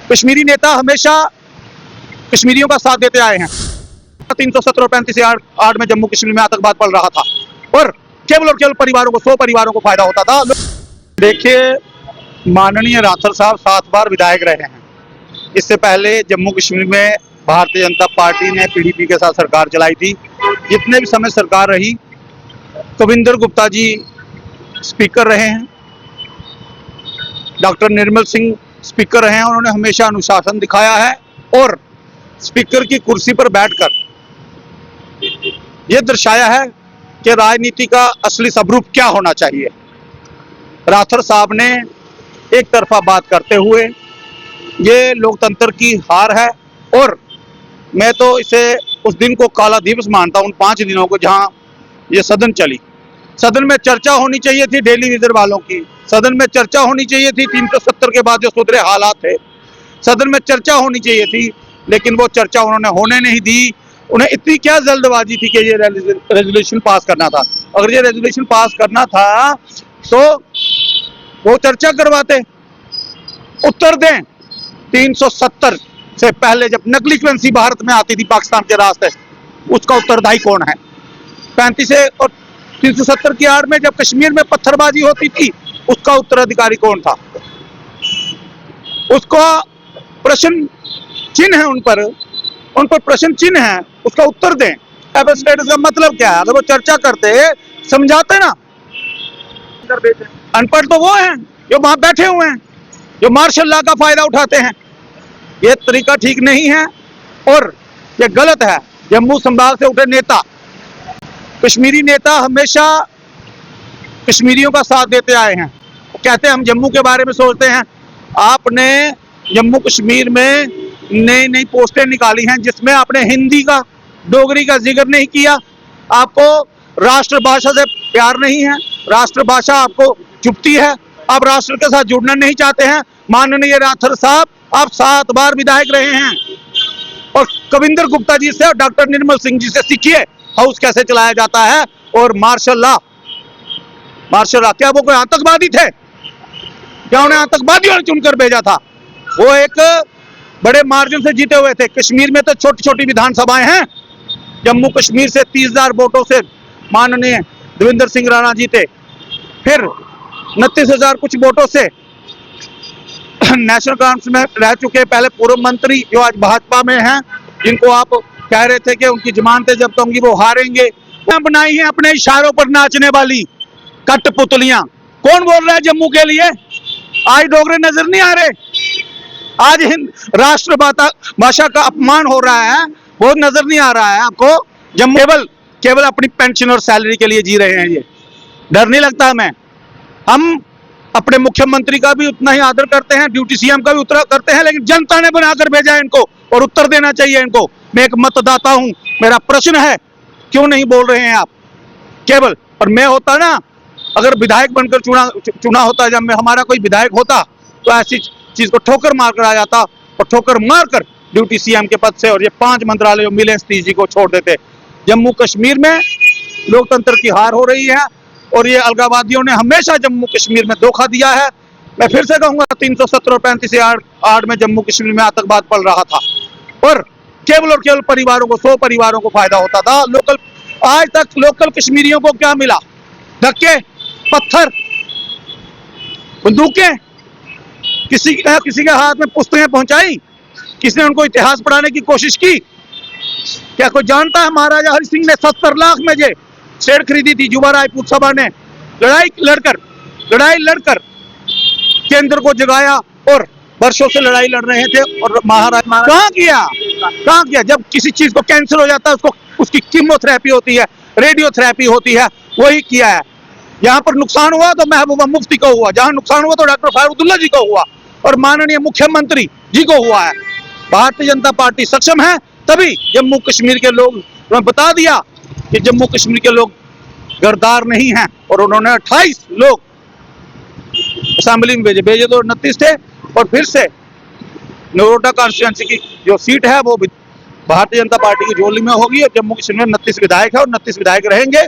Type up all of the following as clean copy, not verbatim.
कश्मीरी नेता हमेशा कश्मीरियों का साथ देते आए हैं। 370 और 35/8 में जम्मू कश्मीर में आतंकवाद पल रहा था और केवल परिवारों को 100 परिवारों को फायदा होता था। देखिए, माननीय राठौर साहब 7 बार विधायक रहे हैं। इससे पहले जम्मू कश्मीर में भारतीय जनता पार्टी ने पीडीपी के साथ सरकार चलाई थी। जितने भी समय सरकार रही, कविंदर गुप्ता जी स्पीकर रहे हैं, डॉक्टर निर्मल सिंह स्पीकर रहे हैं। उन्होंने हमेशा अनुशासन दिखाया है और स्पीकर की कुर्सी पर बैठकर यह दर्शाया है कि राजनीति का असली स्वरूप क्या होना चाहिए। राठौर साहब ने एक तरफा बात करते हुए ये लोकतंत्र की हार है और मैं तो इसे उस दिन को काला दिवस मानता हूं, उन 5 दिनों को जहां ये सदन चली। सदन में चर्चा होनी चाहिए थी डेली विजर वालों की, सदन में चर्चा होनी चाहिए थी 370 के बाद जो सुधरे हालात थे, सदन में चर्चा होनी चाहिए थी, लेकिन वो चर्चा उन्होंने होने नहीं दी। उन्हें इतनी क्या जल्दबाजी थी कि ये रेजोल्यूशन पास करना था। अगर ये रेजोल्यूशन पास करना था तो वो चर्चा करवाते। उत्तर दें, 370 से पहले जब नकली करेंसी भारत में आती थी पाकिस्तान के रास्ते, उसका उत्तरदायी कौन है? 35 और 370 की आड़ में जब कश्मीर में पत्थरबाजी होती थी, उसका उत्तराधिकारी कौन था? उसका प्रश्न चिन्ह है, उन पर प्रश्न चिन्ह है, उसका उत्तर दें। स्टेटस का मतलब क्या है? अगर वो चर्चा करते, समझाते ना। अनपढ़ तो वो हैं जो वहां बैठे हुए हैं, जो मार्शल लॉ का फायदा उठाते हैं। ये तरीका ठीक नहीं है और ये गलत है। जम्मू संभाग से उठे नेता, कश्मीरी नेता हमेशा कश्मीरियों का साथ देते आए हैं। कहते हैं हम जम्मू के बारे में सोचते हैं। आपने जम्मू कश्मीर में नई नई पोस्टें निकाली हैं जिसमें आपने हिंदी का, डोगरी का जिक्र नहीं किया। आपको राष्ट्रभाषा से प्यार नहीं है, राष्ट्रभाषा आपको चुभती है, आप राष्ट्र के साथ जुड़ना नहीं चाहते हैं। माननीय राठौर साहब, आप 7 बार विधायक रहे हैं और कविंदर गुप्ता जी से और डॉक्टर निर्मल सिंह जी से सीखिए हाउस कैसे चलाया जाता है। और मार्शल लॉ, क्या वो कोई आतंकवादी थे? क्या उन्हें आतंकवादियों ने चुनकर भेजा था? वो एक बड़े मार्जिन से जीते हुए थे। कश्मीर में तो छोटी छोटी विधानसभाएं हैं। जम्मू कश्मीर से 30,000 वोटों से माननीय देवेंद्र सिंह राणा जीते, फिर 29,000 कुछ वोटों से नेशनल कांफ्रेंस में रह चुके पहले पूर्व मंत्री जो आज भाजपा में हैं, जिनको आप कह रहे थे कि उनकी जमानतें जब्त होंगी, वो हारेंगे। बनाई है अपने इशारों पर नाचने वाली कठपुतलियां। कौन बोल रहा है जम्मू के लिए? आज डोगरे नजर नहीं आ रहे? आज राष्ट्रभाषा का अपमान हो रहा है, वो नजर नहीं आ रहा है आपको? जम्मू केवल अपनी पेंशन और सैलरी के लिए जी रहे हैं। ये डर नहीं लगता हमें? हम अपने मुख्यमंत्री का भी उतना ही आदर करते हैं, ड्यूटी सीएम का भी उतना करते हैं, लेकिन जनता ने बनाकर भेजा है इनको और उत्तर देना चाहिए इनको। मैं एक मतदाता हूं, मेरा प्रश्न है क्यों नहीं बोल रहे हैं आप? केवल और मैं होता ना, अगर विधायक बनकर चुना होता, जब मैं हमारा कोई विधायक होता तो ऐसी चीज को ठोकर मारकर आ जाता और ठोकर मारकर ड्यूटी सीएम के पद से और ये 5 मंत्रालय मिले सतीश जी को छोड़ देते। जम्मू कश्मीर में लोकतंत्र की हार हो रही है और ये अलगाववादियों ने हमेशा जम्मू कश्मीर में धोखा दिया है। मैं फिर से कहूंगा, 370 और 35/8 में जम्मू कश्मीर में आतंकवाद पल रहा था और केवल परिवारों को 100 परिवारों को फायदा होता था। आज तक लोकल कश्मीरियों को क्या मिला? धक्के, पत्थर, बंदूकें। किसी के हाथ में पुस्तकें पहुंचाई? किसने उनको इतिहास पढ़ाने की कोशिश की? क्या कोई जानता है महाराजा हरि सिंह ने 70 लाख में जे शेर खरीदी थी? युवा राजपूत सभा ने लड़ाई लड़कर केंद्र को जगाया और वर्षों से लड़ाई लड़ रहे थे और महाराज कहाँ किया? जब किसी चीज को कैंसर हो जाता है, उसकी कीमोथेरेपी होती है, रेडियोथेरेपी होती है, वही किया है। यहाँ पर नुकसान हुआ तो महबूबा मुफ्ती को हुआ, जहां नुकसान हुआ तो डॉक्टर फारूकुल्ला जी को हुआ और माननीय मुख्यमंत्री जी को हुआ है। भारतीय जनता पार्टी सक्षम है, तभी जम्मू कश्मीर के लोग, बता दिया कि जम्मू कश्मीर के लोग गद्दार नहीं हैं और उन्होंने 28 लोग असेंबली में भेजे तो 29 थे। और फिर से नगरोटा कॉन्स्टिट्यूएंसी की जो सीट है वो भारतीय जनता पार्टी की झोली में होगी और जम्मू कश्मीर में 29 विधायक है और 29 विधायक रहेंगे।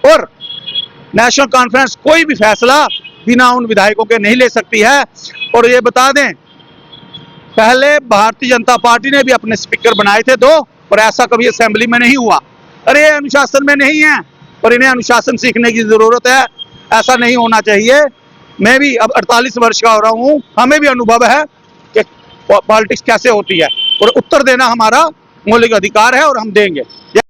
और नेशनल कॉन्फ्रेंस कोई भी फैसला बिना उन विधायकों के नहीं ले सकती है। और ये बता दें पहले भारतीय जनता पार्टी ने भी अपने स्पीकर बनाए थे 2, और ऐसा कभी असेंबली में नहीं हुआ। अरे ये अनुशासन में नहीं है, और इन्हें अनुशासन सीखने की जरूरत है। ऐसा नहीं होना चाहिए। मैं भी अब 48 वर्ष का हो रहा हूँ, हमें भी अनुभव है कि पॉलिटिक्स कैसे होती है, और उत्तर देना हमारा मौलिक अधिकार है और हम देंगे।